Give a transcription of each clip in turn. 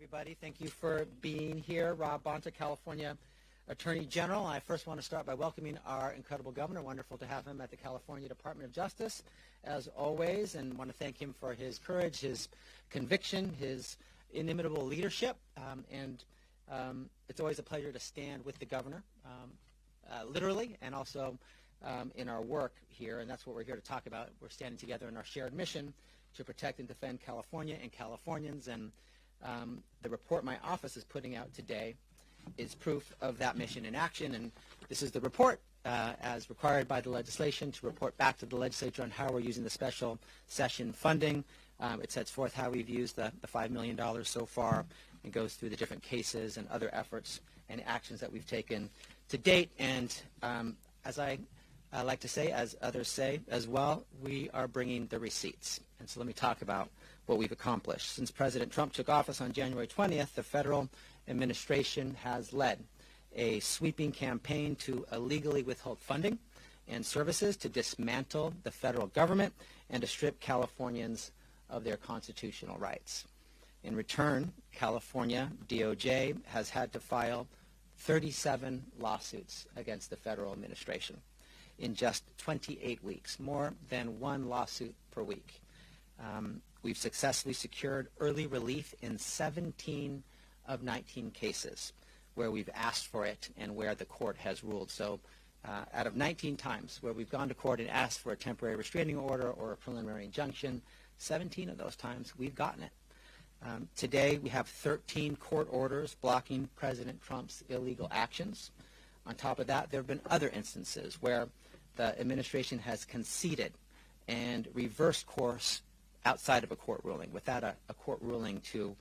everybody. Thank you for being here. Rob Bonta, California Attorney General. I first want to start by welcoming our incredible governor. Wonderful to have him at the California Department of Justice, as always, and want to thank him for his courage, his conviction, his inimitable leadership, and it's always a pleasure to stand with the governor, literally, and also in our work here, and that's what we're here to talk about. We're standing together in our shared mission to protect and defend California and Californians, and the report my office is putting out today is proof of that mission in action, and this is the report as required by the legislation to report back to the legislature on how we're using the special session funding. It sets forth how we've used the $5 million so far and goes through the different cases and other efforts and actions that we've taken to date, and as I like to say, as others say as well, we are bringing the receipts. And so let me talk about what we've accomplished. Since President Trump took office on January 20th, the federal administration has led a sweeping campaign to illegally withhold funding and services, to dismantle the federal government, and to strip Californians of their constitutional rights. In return, California DOJ has had to file 37 lawsuits against the federal administration in just 28 weeks, more than one lawsuit per week. We've successfully secured early relief in 17 of 19 cases where we've asked for it and where the court has ruled. So out of 19 times where we've gone to court and asked for a temporary restraining order or a preliminary injunction, 17 of those times we've gotten it. Today we have 13 court orders blocking President Trump's illegal actions. On top of that, there have been other instances where the administration has conceded and reversed course outside of a court ruling, without a court ruling to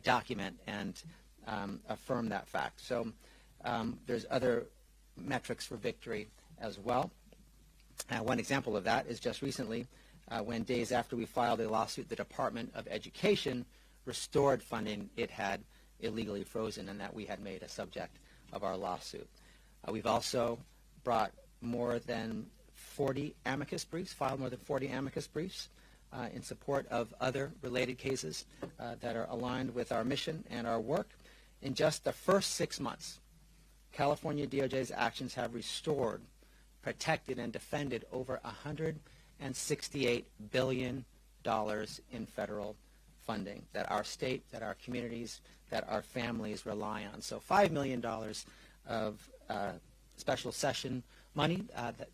document and affirm that fact. So there's other metrics for victory as well. One example of that is just recently, when days after we filed a lawsuit, the Department of Education restored funding it had illegally frozen and that we had made a subject of our lawsuit. We've also brought more than 40 amicus briefs, filed more than 40 amicus briefs in support of other related cases that are aligned with our mission and our work. In just the first 6 months, California DOJ's actions have restored, protected, and defended over $168 billion in federal funding that our state, that our communities, that our families rely on. So $5 million of special session money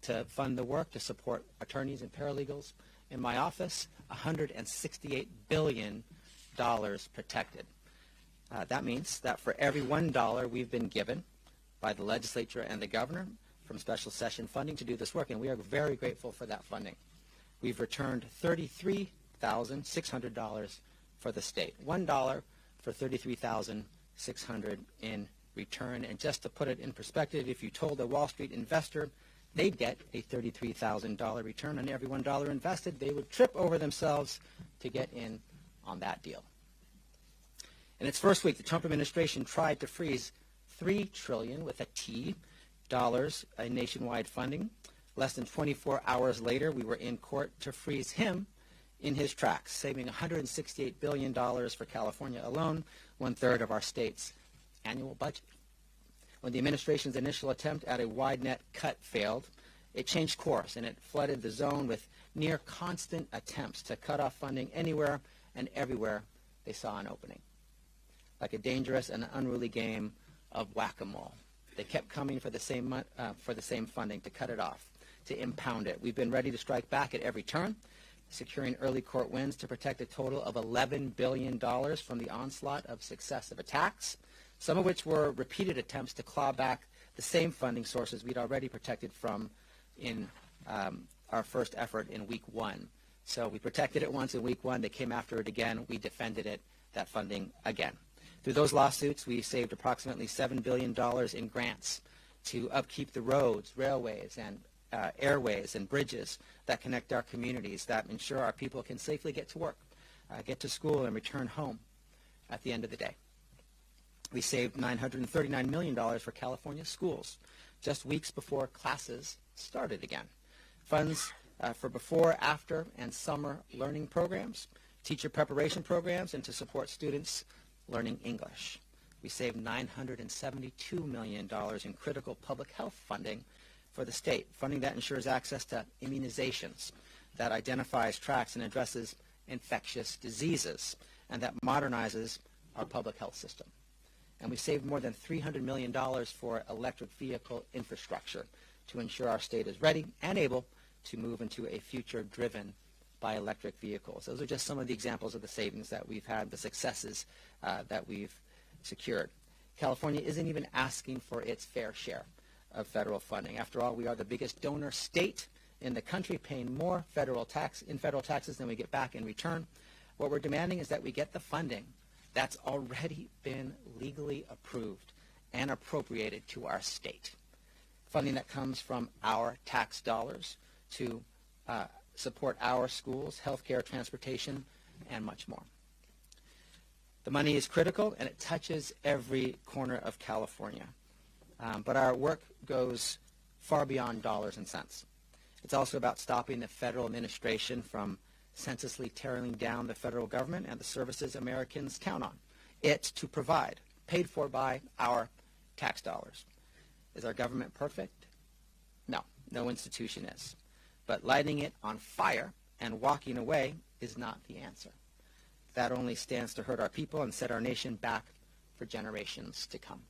to fund the work, to support attorneys and paralegals in my office, $168 billion protected. That means that for every $1 we've been given by the legislature and the governor from special session funding to do this work, and we are very grateful for that funding, we've returned $33,600 for the state. $1 for $33,600 in return. And just to put it in perspective, if you told a Wall Street investor they'd get a $33,000 return on every $1 invested, they would trip over themselves to get in on that deal. In its first week, the Trump administration tried to freeze $3 trillion with a T dollars in nationwide funding. Less than 24 hours later, we were in court to freeze him in his tracks, saving $168 billion for California alone, 1/3 of our state's annual budget. When the administration's initial attempt at a wide net cut failed, it changed course and it flooded the zone with near constant attempts to cut off funding anywhere and everywhere they saw an opening. Like a dangerous and unruly game of whack-a-mole. They kept coming for the same funding, to cut it off, to impound it. We've been ready to strike back at every turn, securing early court wins to protect a total of $11 billion from the onslaught of successive attacks, some of which were repeated attempts to claw back the same funding sources we'd already protected from in our first effort in week one. So we protected it once in week one. They came after it again. We defended it, that funding, again. Through those lawsuits, we saved approximately $7 billion in grants to upkeep the roads, railways, and airways and bridges that connect our communities, that ensure our people can safely get to work, get to school, and return home at the end of the day. We saved $939 million for California schools just weeks before classes started again. Funds for before, after, and summer learning programs, teacher preparation programs, and to support students learning English. We saved $972 million in critical public health funding for the state, funding that ensures access to immunizations, that identifies, tracks, and addresses infectious diseases, and that modernizes our public health system. And we saved more than $300 million for electric vehicle infrastructure to ensure our state is ready and able to move into a future driven by electric vehicles. Those are just some of the examples of the savings that we've had, the successes that we've secured. California isn't even asking for its fair share of federal funding. After all, we are the biggest donor state in the country, paying more federal taxes than we get back in return. What we're demanding is that we get the funding that's already been legally approved and appropriated to our state. Funding that comes from our tax dollars to support our schools, healthcare, transportation, and much more. The money is critical, and it touches every corner of California. But our work goes far beyond dollars and cents. It's also about stopping the federal administration from senselessly tearing down the federal government and the services Americans count on it to provide, paid for by our tax dollars. Is our government perfect? No, no institution is. But lighting it on fire and walking away is not the answer. That only stands to hurt our people and set our nation back for generations to come.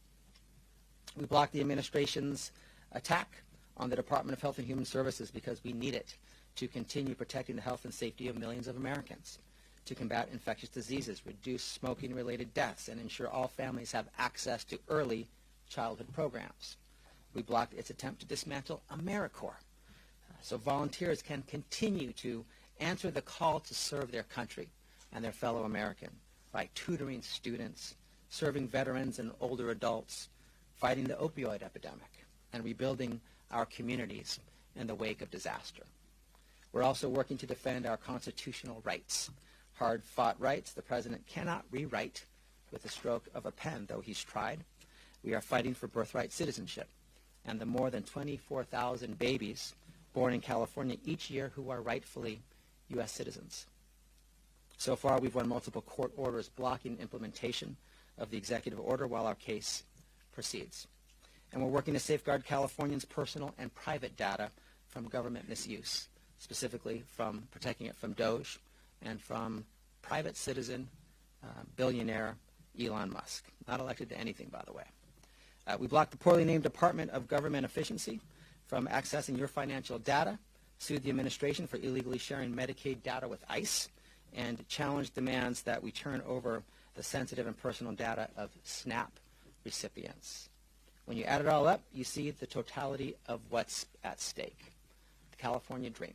We blocked the administration's attack on the Department of Health and Human Services because we need it to continue protecting the health and safety of millions of Americans, to combat infectious diseases, reduce smoking-related deaths, and ensure all families have access to early childhood programs. We blocked its attempt to dismantle AmeriCorps so volunteers can continue to answer the call to serve their country and their fellow American by tutoring students, serving veterans and older adults, fighting the opioid epidemic, and rebuilding our communities in the wake of disaster. We're also working to defend our constitutional rights, hard-fought rights the president cannot rewrite with the stroke of a pen, though he's tried. We are fighting for birthright citizenship and the more than 24,000 babies born in California each year who are rightfully U.S. citizens. So far, we've won multiple court orders blocking implementation of the executive order while our case proceeds. And we're working to safeguard Californians' personal and private data from government misuse, specifically from protecting it from DOJ and from private citizen billionaire Elon Musk, not elected to anything, by the way. We blocked the poorly named Department of Government Efficiency from accessing your financial data, sued the administration for illegally sharing Medicaid data with ICE, and challenged demands that we turn over the sensitive and personal data of SNAP recipients. When you add it all up, you see the totality of what's at stake. The California dream.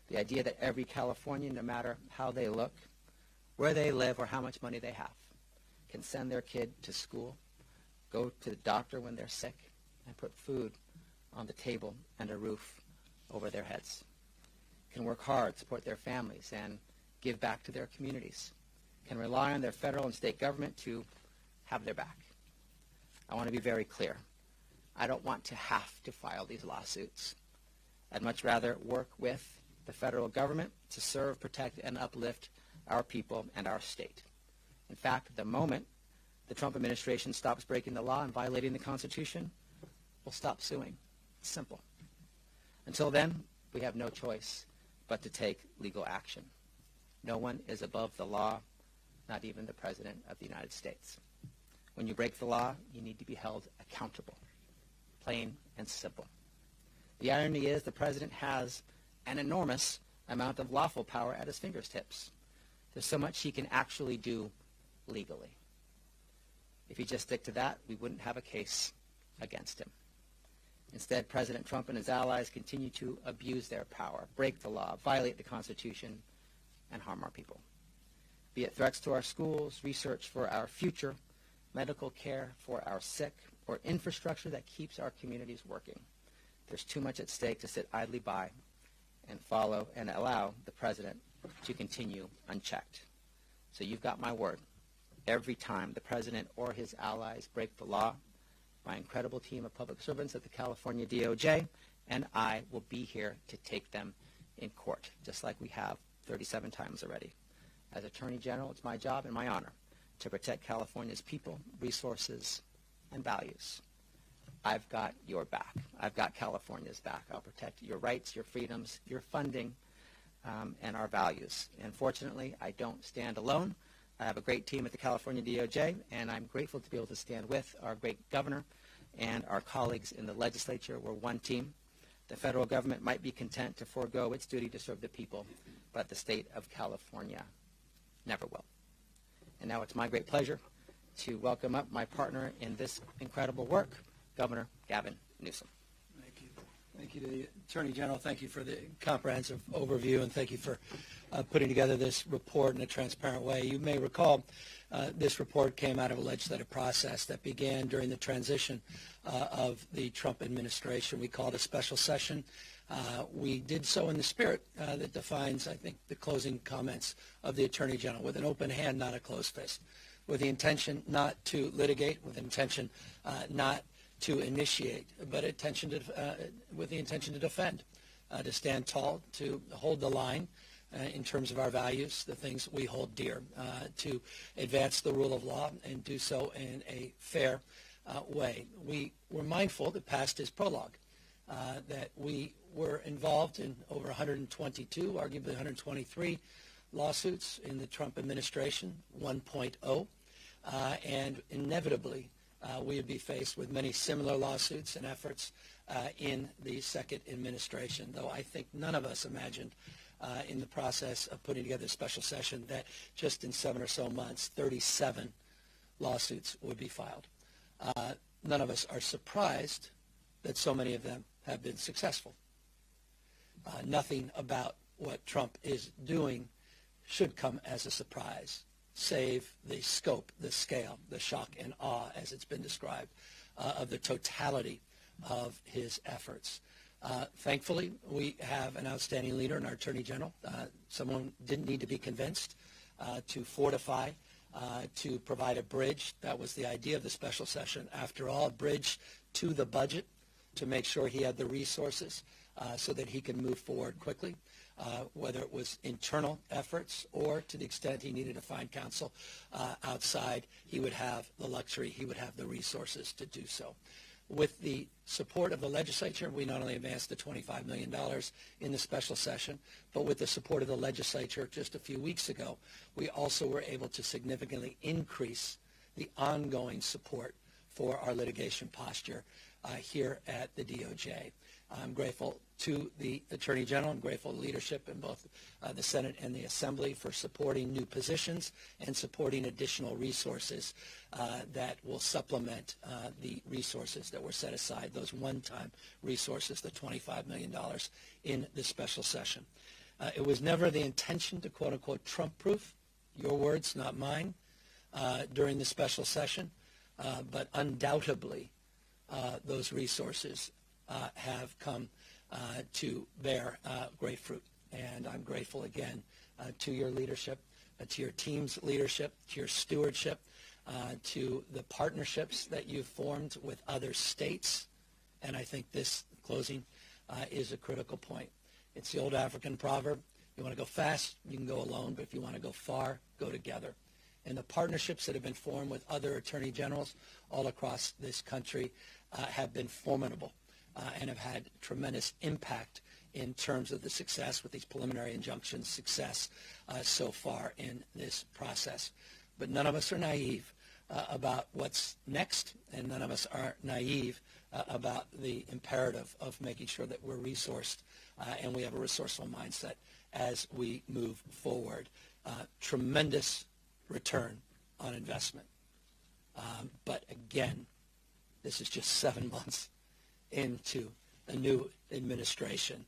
The idea that every Californian, no matter how they look, where they live, or how much money they have, can send their kid to school, go to the doctor when they're sick, and put food on the table and a roof over their heads. Can work hard, support their families, and give back to their communities. Can rely on their federal and state government to have their back. I want to be very clear. I don't want to have to file these lawsuits. I'd much rather work with the federal government to serve, protect, and uplift our people and our state. In fact, the moment the Trump administration stops breaking the law and violating the Constitution, we'll stop suing. It's simple. Until then, we have no choice but to take legal action. No one is above the law, not even the President of the United States. When you break the law, you need to be held accountable. Plain and simple. The irony is the President has an enormous amount of lawful power at his fingertips. There's so much he can actually do legally. If he just stick to that, we wouldn't have a case against him. Instead, President Trump and his allies continue to abuse their power, break the law, violate the Constitution, and harm our people. Be it threats to our schools, research for our future, medical care for our sick, or infrastructure that keeps our communities working. There's too much at stake to sit idly by and follow and allow the president to continue unchecked. So you've got my word. Every time the president or his allies break the law, my incredible team of public servants at the California DOJ and I will be here to take them in court, just like we have 37 times already. As Attorney General, it's my job and my honor to protect California's people, resources, and values. I've got your back. I've got California's back. I'll protect your rights, your freedoms, your funding, and our values. And fortunately, I don't stand alone. I have a great team at the California DOJ, and I'm grateful to be able to stand with our great governor and our colleagues in the legislature. We're one team. The federal government might be content to forego its duty to serve the people, but the state of California never will. And now it's my great pleasure to welcome up my partner in this incredible work, Governor Gavin Newsom. Thank you. Thank you to the Attorney General. Thank you for the comprehensive overview, and thank you for putting together this report in a transparent way. You may recall this report came out of a legislative process that began during the transition of the Trump administration. We called a special session. We did so in the spirit that defines, I think, the closing comments of the Attorney General, with an open hand, not a closed fist, with the intention not to litigate, with the intention not to initiate, but with the intention to defend, to stand tall, to hold the line in terms of our values, the things we hold dear, to advance the rule of law and do so in a fair way. We were mindful that past is prologue, that we were involved in over 122, arguably 123 lawsuits in the Trump administration, 1.0, and inevitably we would be faced with many similar lawsuits and efforts in the second administration, though I think none of us imagined in the process of putting together a special session that just in 7 or so months, 37 lawsuits would be filed. None of us are surprised that so many of them have been successful. Nothing about what Trump is doing should come as a surprise, save the scope, the scale, the shock and awe, as it's been described, of the totality of his efforts. Thankfully, we have an outstanding leader in our Attorney General. Someone didn't need to be convinced to fortify, to provide a bridge. That was the idea of the special session. After all, a bridge to the budget to make sure he had the resources so that he can move forward quickly, whether it was internal efforts or to the extent he needed to find counsel outside, he would have the luxury, he would have the resources to do so. With the support of the legislature, we not only advanced the $25 million in the special session, but with the support of the legislature just a few weeks ago, we also were able to significantly increase the ongoing support for our litigation posture here at the DOJ. I'm grateful to the Attorney General. I'm grateful to leadership in both the Senate and the Assembly for supporting new positions and supporting additional resources that will supplement the resources that were set aside, those one-time resources, the $25 million in the special session. It was never the intention to quote-unquote Trump-proof, your words, not mine, during the special session, but undoubtedly those resources have come to bear great fruit. And I'm grateful again to your leadership, to your team's leadership, to your stewardship, to the partnerships that you've formed with other states. And I think this closing is a critical point. It's the old African proverb, you want to go fast, you can go alone, but if you want to go far, go together. And the partnerships that have been formed with other attorney generals all across this country have been formidable and have had tremendous impact in terms of the success with these preliminary injunctions, success so far in this process. But none of us are naive about what's next, and none of us are naive about the imperative of making sure that we're resourced and we have a resourceful mindset as we move forward. Tremendous return on investment. But again, this is just 7 months into a new administration,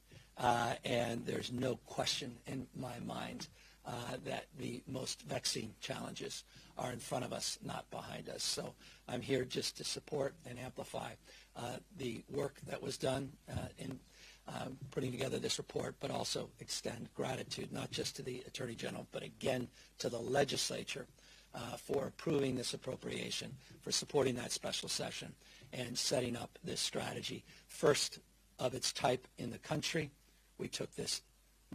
and there's no question in my mind that the most vexing challenges are in front of us, not behind us. So I'm here just to support and amplify the work that was done in putting together this report, but also extend gratitude not just to the Attorney General, but again to the legislature for approving this appropriation, for supporting that special session, and setting up this strategy. First of its type in the country, we took this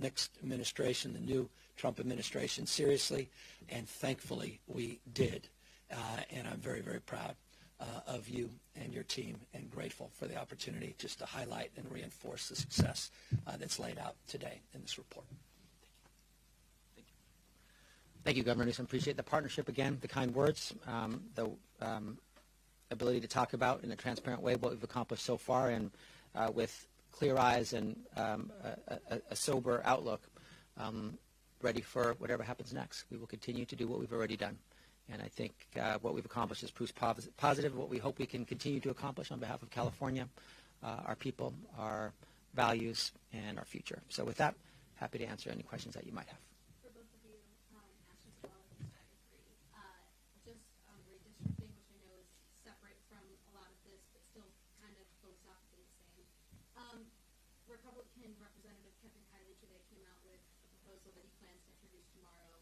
next administration, the new Trump administration, seriously, and thankfully we did. And I'm very, very proud of you and your team and grateful for the opportunity just to highlight and reinforce the success that's laid out today in this report. Thank you, Governor Newsom. Appreciate the partnership again, the kind words, the ability to talk about in a transparent way what we've accomplished so far, and with clear eyes and a sober outlook, ready for whatever happens next. We will continue to do what we've already done. And I think what we've accomplished is proof positive of what we hope we can continue to accomplish on behalf of California, our people, our values, and our future. So with that, happy to answer any questions that you might have. For both of you, Ash as well, just on redistricting, which I know is separate from a lot of this, but still kind of philosophically the same. Republican Representative Kevin Kiley today came out with a proposal that he plans to introduce tomorrow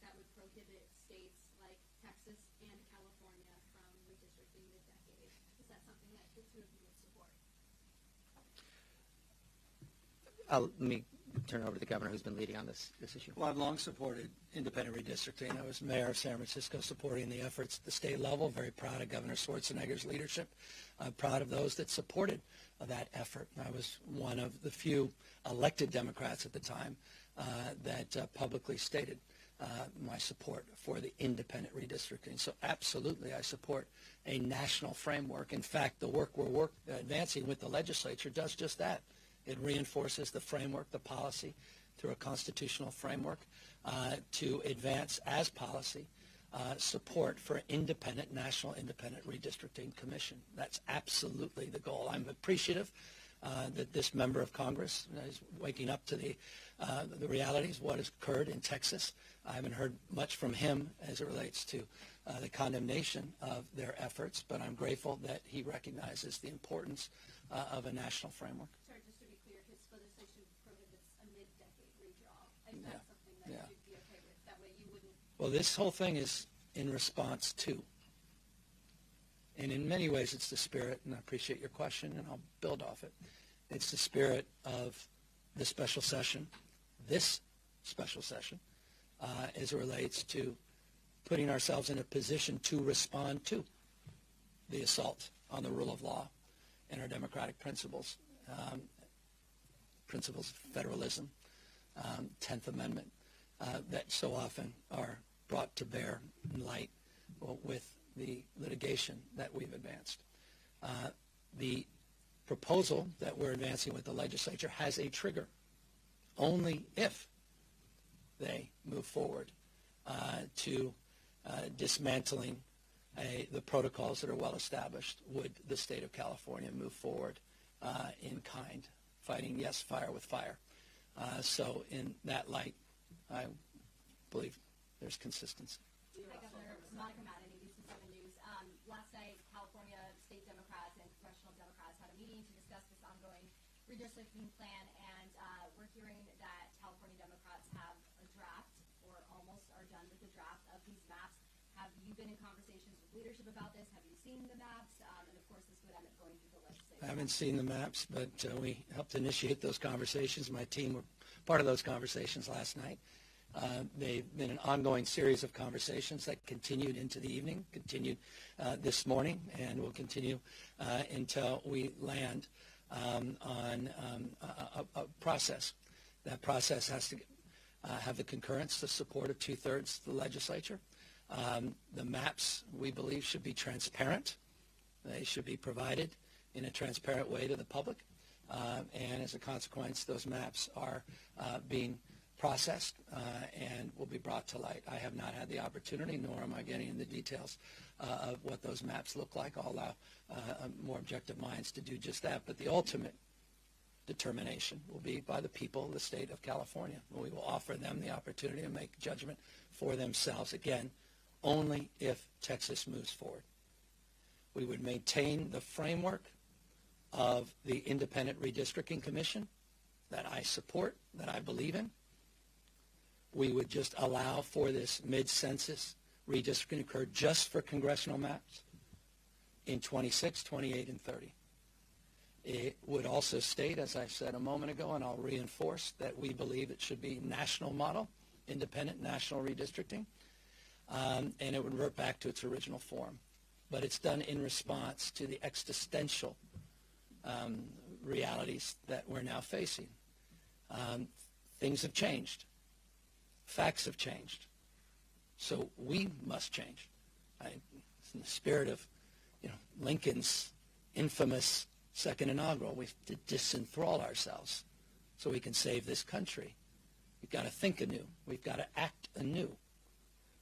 that would prohibit states like Texas and California from redistricting mid-decade. Is that something that the two of you would support? Let me turn it over to the governor who's been leading on this issue. Well, I've long supported independent redistricting. I was mayor of San Francisco supporting the efforts at the state level. Very proud of Governor Schwarzenegger's leadership. Proud of those that supported that effort. I was one of the few elected Democrats at the time that publicly stated my support for the independent redistricting. So absolutely, I support a national framework. In fact, the work we're advancing with the legislature does just that. It reinforces the framework, the policy, through a constitutional framework to advance as policy support for national independent redistricting commission. That's absolutely the goal. I'm appreciative that this member of Congress is waking up to the realities of what has occurred in Texas. I haven't heard much from him as it relates to the condemnation of their efforts, but I'm grateful that he recognizes the importance of a national framework. Sorry, just to be clear, his legislation prohibits a mid-decade redraw. Is that something that you'd be okay with? That way you wouldn't... Well, this whole thing is in response to, and in many ways it's the spirit, and I appreciate your question, and I'll build off it. It's the spirit of the special session, this special session, as it relates to putting ourselves in a position to respond to the assault on the rule of law and our democratic principles, principles of federalism, 10th Amendment, that so often are brought to bear in light with the litigation that we've advanced. The proposal that we're advancing with the legislature has a trigger. Only if they move forward to dismantling the protocols that are well established would the state of California move forward in kind, fighting yes, fire with fire. So in that light, I believe there's consistency. Hi, Governor. Monica Madden, ABC 7 News. Last night, California state Democrats and congressional Democrats had a meeting to discuss this ongoing redistricting plan, and we're hearing that California Democrats have a draft, or almost are done with the draft of these maps. Have you been in conversations with leadership about this? Have you seen the maps? And of course, this would end up going through the legislature. I haven't seen the maps, but we helped initiate those conversations. My team were part of those conversations last night. They've been an ongoing series of conversations that continued into the evening, continued this morning, and will continue until we land on a process. That process has to have the concurrence, the support of 2/3 of the legislature. The maps, we believe, should be transparent. They should be provided in a transparent way to the public. And as a consequence, those maps are being processed and will be brought to light. I have not had the opportunity, nor am I getting into the details of what those maps look like. I'll allow more objective minds to do just that. But the ultimate determination will be by the people of the state of California. We will offer them the opportunity to make judgment for themselves. Again, only if Texas moves forward. We would maintain the framework of the Independent Redistricting Commission that I support, that I believe in. We would just allow for this mid-census redistricting to occur just for congressional maps in 26, 28, and 30. It would also state, as I said a moment ago, and I'll reinforce, that we believe it should be national model, independent national redistricting, and it would revert back to its original form. But it's done in response to the existential realities that we're now facing. Things have changed. Facts have changed. So we must change. It's in the spirit of Lincoln's infamous second inaugural. We have to disenthrall ourselves so we can save this country. We've got to think anew. We've got to act anew.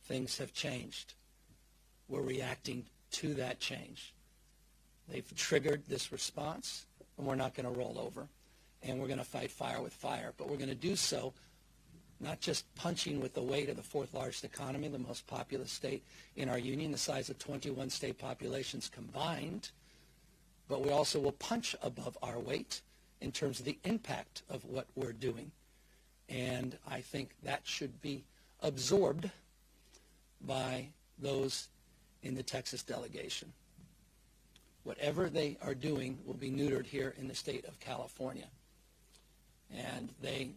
Things have changed. We're reacting to that change. They've triggered this response, and we're not going to roll over, and we're going to fight fire with fire. But we're going to do so not just punching with the weight of the fourth largest economy, the most populous state in our union, the size of 21 state populations combined, but we also will punch above our weight in terms of the impact of what we're doing. And I think that should be absorbed by those in the Texas delegation. Whatever they are doing will be neutered here in the state of California. And they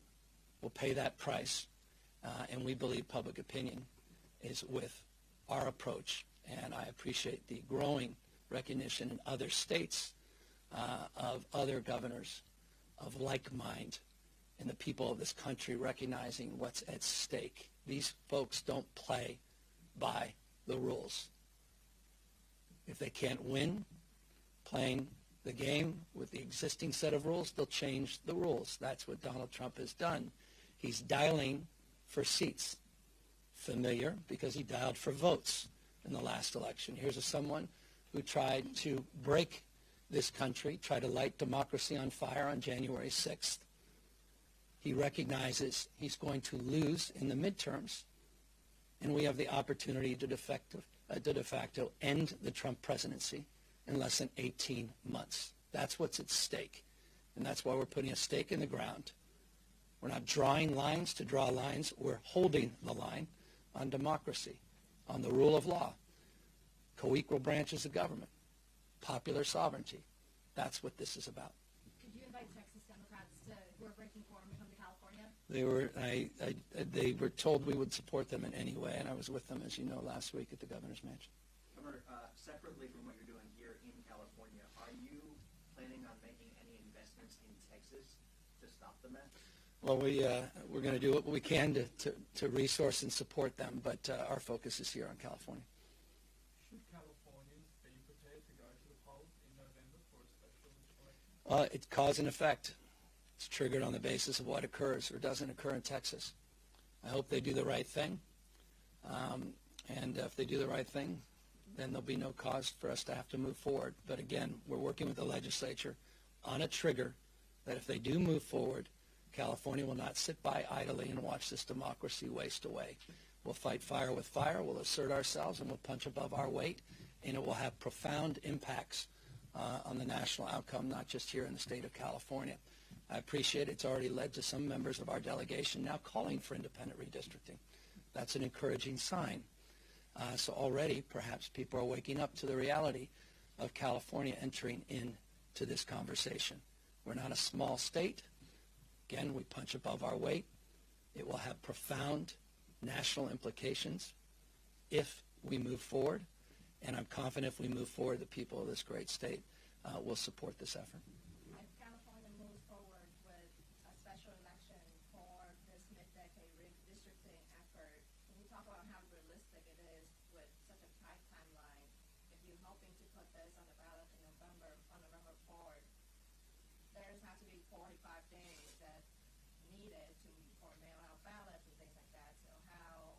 will pay that price. And we believe public opinion is with our approach. And I appreciate the growing recognition in other states of other governors of like mind and the people of this country recognizing what's at stake. These folks don't play by the rules. If they can't win playing the game with the existing set of rules, they'll change the rules. That's what Donald Trump has done. He's dialing for seats. Familiar because he dialed for votes in the last election. Here's someone who tried to break this country, tried to light democracy on fire on January 6th. He recognizes he's going to lose in the midterms, and we have the opportunity to de facto end the Trump presidency in less than 18 months. That's what's at stake, and that's why we're putting a stake in the ground. We're not drawing lines to draw lines. We're holding the line on democracy, on the rule of law, co-equal branches of government, popular sovereignty. That's what this is about. Could you invite Texas Democrats who are breaking form to come to California? They were told we would support them in any way, and I was with them, as you know, last week at the governor's mansion. Governor, separately from what you're doing here in California, are you planning on making any investments in Texas to stop the mess? Well, we're going to do what we can to resource and support them, but our focus is here on California. Should Californians be prepared to go to the polls in November for a special election? It's cause and effect. It's triggered on the basis of what occurs or doesn't occur in Texas. I hope they do the right thing. And if they do the right thing, then there'll be no cause for us to have to move forward. But again, we're working with the legislature on a trigger that if they do move forward, California will not sit by idly and watch this democracy waste away. We'll fight fire with fire, we'll assert ourselves, and we'll punch above our weight, and it will have profound impacts on the national outcome, not just here in the state of California. I appreciate it's already led to some members of our delegation now calling for independent redistricting. That's an encouraging sign. So already, perhaps people are waking up to the reality of California entering into this conversation. We're not a small state. Again, we punch above our weight. It will have profound national implications if we move forward. And I'm confident if we move forward, the people of this great state will support this effort. If California moves forward with a special election for this mid-decade redistricting effort, can you talk about how realistic it is with such a tight timeline? If you're hoping to put this on the ballot in November, on November 4th, there's has to be 45 days that needed for mail-out ballots and things like that. So how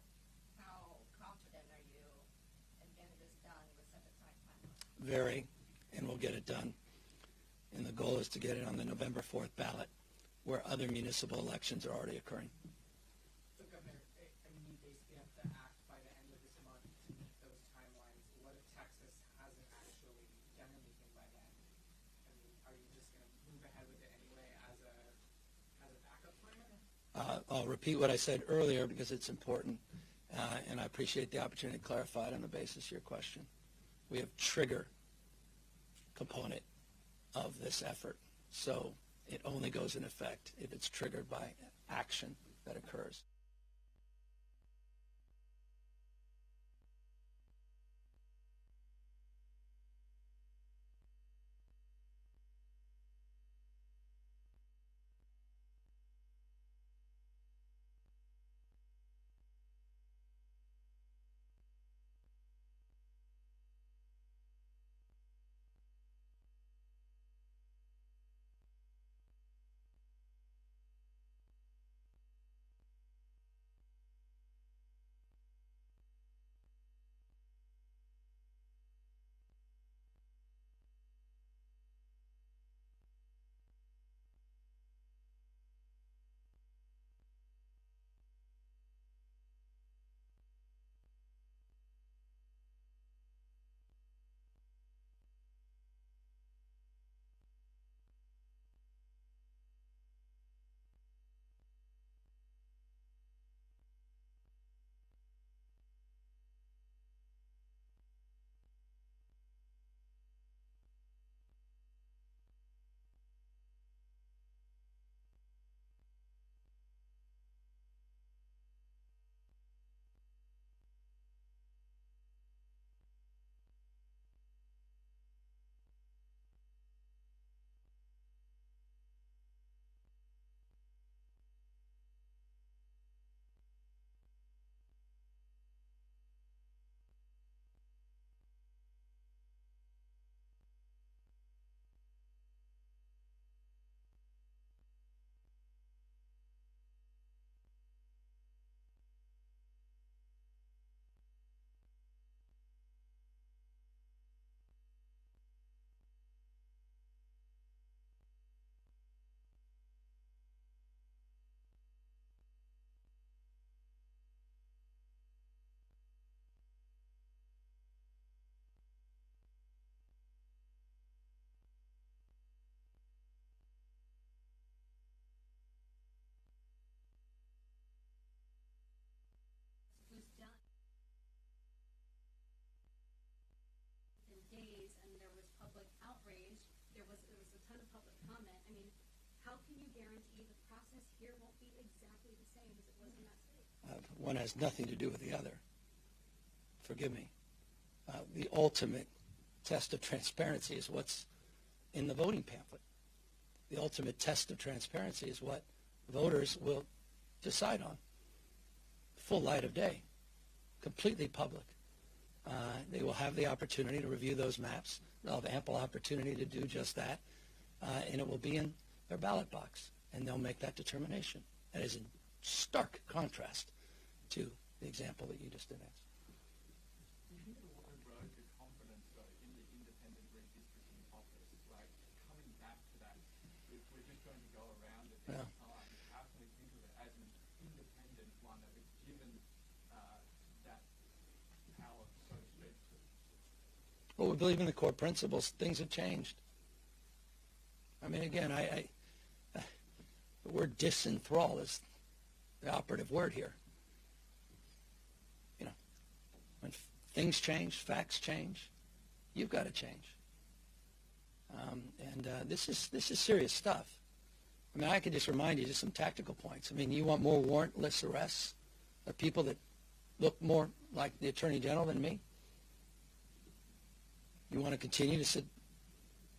confident are you in getting this done with such a tight timeline? Very, and we'll get it done. And the goal is to get it on the November 4th ballot, where other municipal elections are already occurring. So, Governor, I mean, you basically have to act by the end of this month to meet those timelines. What if Texas hasn't actually done anything by then? I mean, are you just going to move ahead with it anyway as a backup plan? I'll repeat what I said earlier because it's important, and I appreciate the opportunity to clarify it on the basis of your question. We have trigger component of this effort. So it only goes in effect if it's triggered by action that occurs. Was done in days, and there was public outrage. There was a ton of public comment. I mean, how can you guarantee the process here won't be exactly the same as it was in that state? One has nothing to do with the other. Forgive me. The ultimate test of transparency is what's in the voting pamphlet. The ultimate test of transparency is what voters will decide on. Full light of day, completely public. They will have the opportunity to review those maps. They'll have ample opportunity to do just that, and it will be in their ballot box, and they'll make that determination. That is in stark contrast to the example that you just did ask. You seem to erode your confidence, though, in the independent redistricting office. Like, coming back to that, if we're just going to go around it every time, how can we think of it as an independent one that is given that power, so to speak? Well, we believe in the core principles. Things have changed. I mean, again, the word disenthrall is the operative word here. You know, when things change, facts change, you've got to change. This is serious stuff. I mean, I can just remind you just some tactical points. I mean, you want more warrantless arrests of people that look more like the Attorney General than me? You want to continue to sit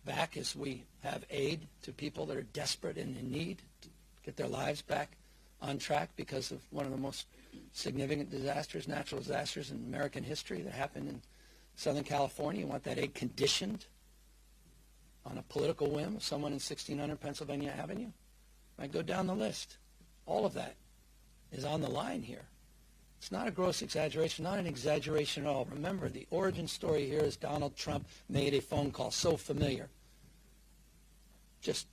back as we have aid to people that are desperate and in need to get their lives back on track because of one of the most significant disasters, natural disasters in American history that happened in Southern California? You want that aid conditioned on a political whim of someone in 1600 Pennsylvania Avenue? I go down the list. All of that is on the line here. It's not a gross exaggeration, not an exaggeration at all. Remember, the origin story here is Donald Trump made a phone call, so familiar. Just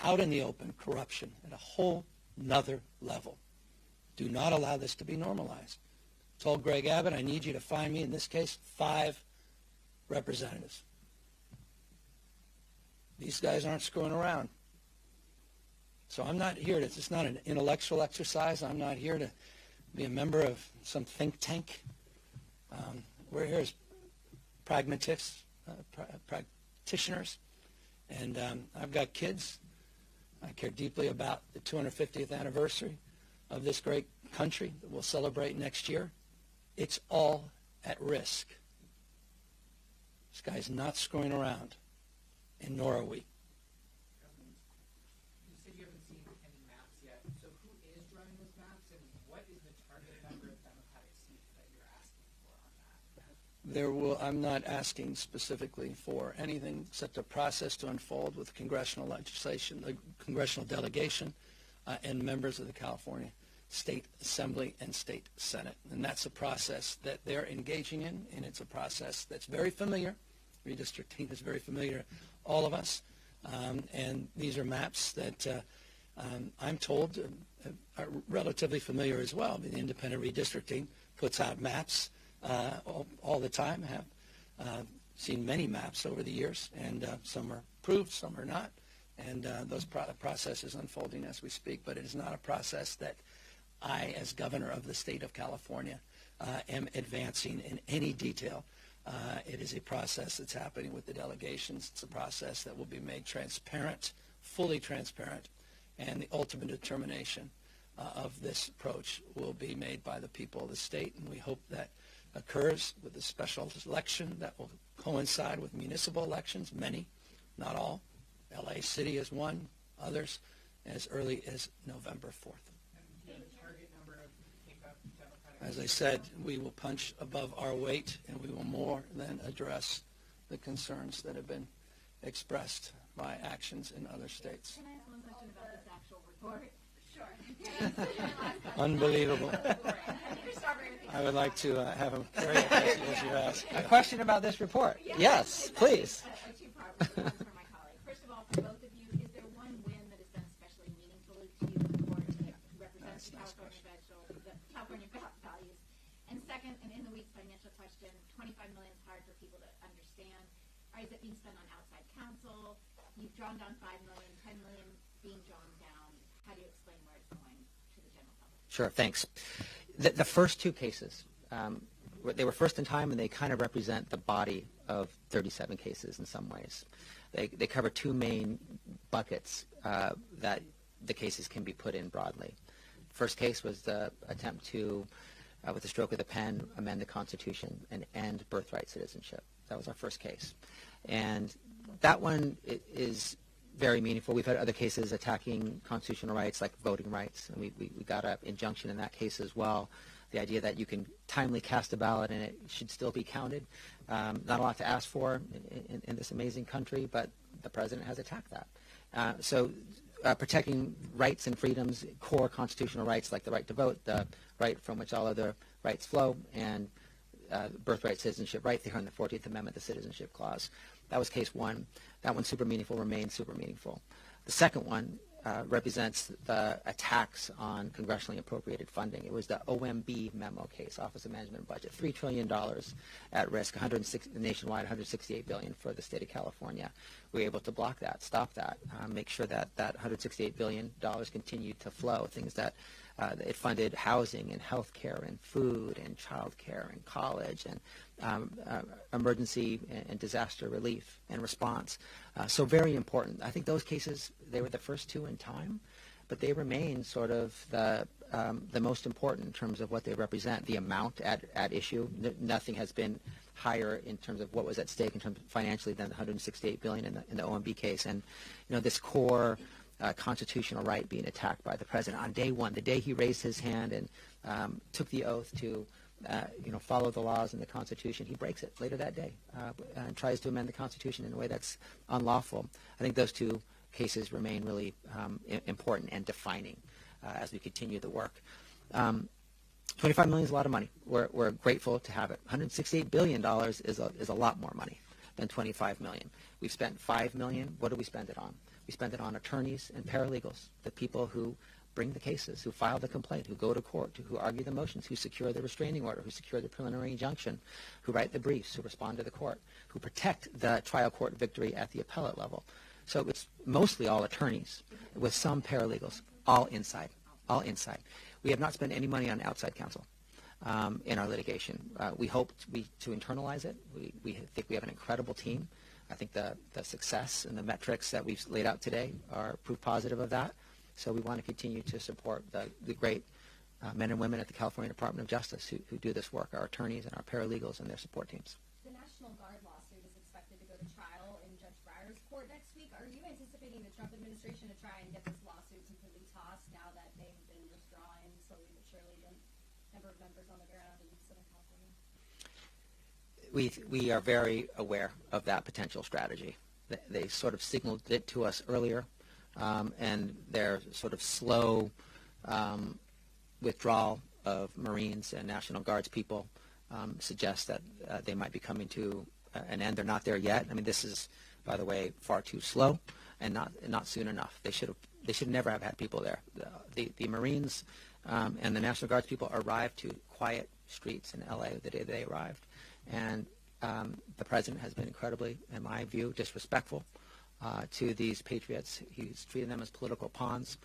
out in the open, corruption at a whole nother level. Do not allow this to be normalized. I told Greg Abbott, I need you to find me, in this case, 5 representatives. These guys aren't screwing around. So I'm not here to, it's not an intellectual exercise. I'm not here to be a member of some think tank. We're here as pragmatists, practitioners, And I've got kids. I care deeply about the 250th anniversary of this great country that we'll celebrate next year. It's all at risk. This guy's not screwing around, and nor are we. You said you haven't seen any maps yet. So who is drawing those maps, and what is the target number of Democratic seats that you're asking for on that? I'm not asking specifically for anything except a process to unfold with congressional legislation, the congressional delegation, and members of the California State Assembly and State Senate. And that's a process that they're engaging in, and it's a process that's very familiar. Redistricting is very familiar to all of us. And these are maps that I'm told are relatively familiar as well. The independent redistricting puts out maps all the time. I have seen many maps over the years, and some are approved, some are not. And those process is unfolding as we speak, but it is not a process that I, as governor of the state of California, am advancing in any detail. It is a process that's happening with the delegations. It's a process that will be made transparent, fully transparent, and the ultimate determination of this approach will be made by the people of the state, and we hope that occurs with a special election that will coincide with municipal elections, many, not all. LA City is one, others as early as November 4th. As I said, we will punch above our weight, and we will more than address the concerns that have been expressed by actions in other states. Can I ask one question about this actual report? Sure. Unbelievable. I would like to have a very as you ask. A question about this report. Yes, please. A two-part response for my colleague. First of all, for both of you, is there one win that has been especially meaningful to you in the court that represents the California values? And second, and in the week's financial question, $25 million is hard for people to understand. Is it being spent on outside counsel? You've drawn down $5 million, $10 million being drawn down. How do you explain where it's going to the general public? Sure, thanks. The first two cases, they were first in time, and they kind of represent the body of 37 cases in some ways. They cover two main buckets that the cases can be put in broadly. First case was the attempt to, with the stroke of the pen, amend the Constitution and end birthright citizenship. That was our first case. And that one is very meaningful. We've had other cases attacking constitutional rights like voting rights, and we got an injunction in that case as well. The idea that you can timely cast a ballot and it should still be counted. Not a lot to ask for in this amazing country, but the president has attacked that. So protecting rights and freedoms, core constitutional rights like the right to vote, the right from which all other rights flow, and birthright citizenship right there in the 14th Amendment, the Citizenship Clause. That was case one. That one's super meaningful, remains super meaningful. The second one represents the attacks on congressionally appropriated funding. It was the OMB memo case, Office of Management and Budget, $3 trillion at risk, nationwide, $168 billion for the state of California. We were able to block that, stop that, make sure that that $168 billion continued to flow, things that it funded housing and health care and food and child care and college and emergency and disaster relief and response. So very important. I think those cases, they were the first two in time, but they remain sort of the most important in terms of what they represent, the amount at issue. Nothing has been higher in terms of what was at stake in terms of financially than the $168 billion in the OMB case. And, this core constitutional right being attacked by the president on day one, the day he raised his hand and took the oath to follow the laws and the Constitution, he breaks it later that day and tries to amend the Constitution in a way that's unlawful. I think those two cases remain really important and defining as we continue the work. $25 million is a lot of money. We're grateful to have it. $168 billion is a lot more money than $25 million. We've spent $5 million. What do we spend it on? We spend it on attorneys and paralegals, the people who bring the cases, who file the complaint, who go to court, who argue the motions, who secure the restraining order, who secure the preliminary injunction, who write the briefs, who respond to the court, who protect the trial court victory at the appellate level. So it's mostly all attorneys with some paralegals, all inside. We have not spent any money on outside counsel in our litigation. We hope to internalize it. We think we have an incredible team I think the success and the metrics that we've laid out today are proof positive of that. So we want to continue to support the great men and women at the California Department of Justice who do this work, our attorneys and our paralegals and their support teams. The National Guard lawsuit is expected to go to trial in Judge Breyer's court next week. Are you anticipating the Trump administration to try and get this lawsuit completely tossed now that they've been withdrawing slowly but surely the number of members on the ground in Southern California? We are very aware of that potential strategy. They sort of signaled it to us earlier, and their sort of slow withdrawal of Marines and National Guards people suggests that they might be coming to an end. They're not there yet. I mean, this is, by the way, far too slow and not soon enough. They should never have had people there. The Marines and the National Guards people arrived to quiet streets in LA the day they arrived. And the president has been incredibly, in my view, disrespectful to these patriots. He's treating them as political pawns,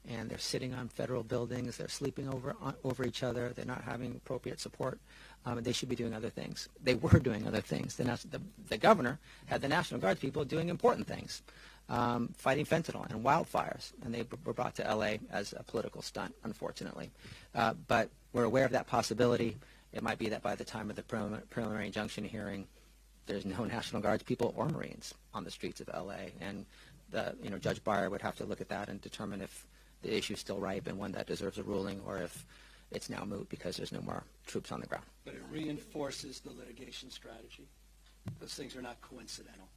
and they're sitting on federal buildings. They're sleeping over each other. They're not having appropriate support. They should be doing other things. They were doing other things. The governor had the National Guard people doing important things, fighting fentanyl and wildfires, and they were brought to L.A. as a political stunt, unfortunately. But we're aware of that possibility. It might be that by the time of the preliminary injunction hearing, there's no National Guards people or Marines on the streets of L.A., and Judge Breyer would have to look at that and determine if the issue is still ripe and one that deserves a ruling, or if it's now moot because there's no more troops on the ground. But it reinforces the litigation strategy. Those things are not coincidental.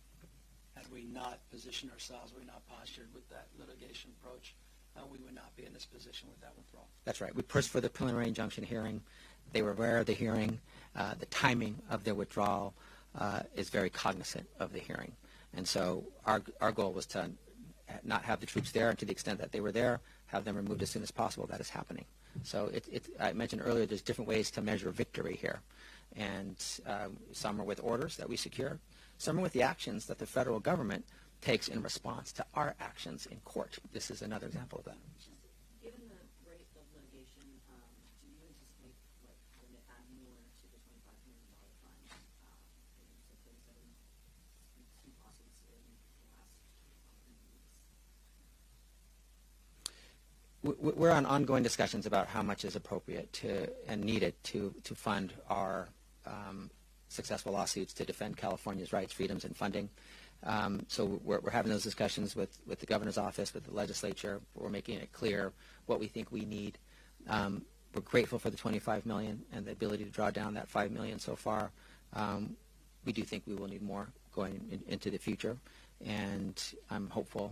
Had we not positioned ourselves, we not postured with that litigation approach, we would not be in this position with that withdrawal. That's right. We pushed for the preliminary injunction hearing. They were aware of the hearing. The timing of their withdrawal is very cognizant of the hearing. And so our goal was to not have the troops there, and to the extent that they were there, have them removed as soon as possible. That is happening. So I mentioned earlier there's different ways to measure victory here. And some are with orders that we secure. Some are with the actions that the federal government takes in response to our actions in court. This is another example of that. Given the rate of litigation, do you anticipate having to add more to the $25 million fund? Given some lawsuits in the last few weeks? We're on ongoing discussions about how much is appropriate and needed to fund our successful lawsuits to defend California's rights, freedoms, and funding. So we're having those discussions with the governor's office, with the legislature. We're making it clear what we think we need. We're grateful for the $25 million and the ability to draw down that $5 million so far. We do think we will need more going into the future, and I'm hopeful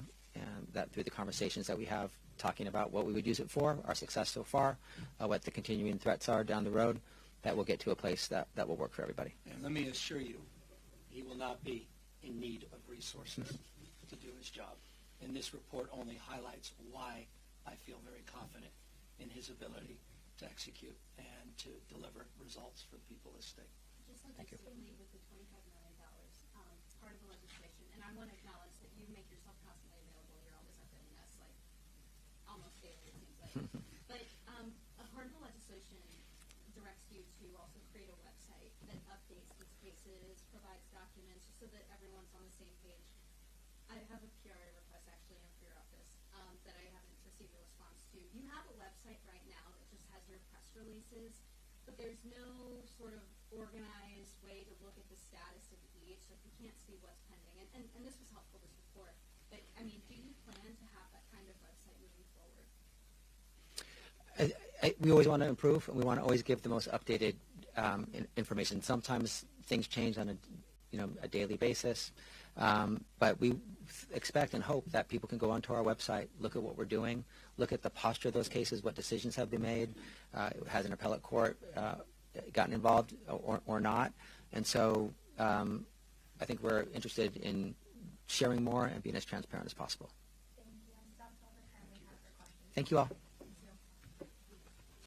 that through the conversations that we have talking about what we would use it for, our success so far, what the continuing threats are down the road, that we'll get to a place that will work for everybody. And let me assure you, he will not be in need of resources to do his job. And this report only highlights why I feel very confident in his ability to execute and to deliver results for the people of the state. Just logistically with the $25 million, part of the legislation, and I want to acknowledge that you make yourself constantly available. You're always updating us, like, almost daily, it seems like. But a part of the legislation directs you to also create a website that updates these cases, provides documents, just so that everyone's on the same page. I have a PRA request actually in for your office that I haven't received a response to. You have a website right now that just has your press releases, but there's no sort of organized way to look at the status of each. Like, we can't see what's pending. And this was helpful, this report. But, I mean, do you plan to have that kind of website moving forward? We always want to improve, and we want to always give the most updated information. Sometimes things change on a daily basis, but we expect and hope that people can go onto our website, look at what we're doing, look at the posture of those cases, what decisions have been made, has an appellate court gotten involved or not. And so I think we're interested in sharing more and being as transparent as possible. Thank you. That's all the time we have for questions. Thank you all.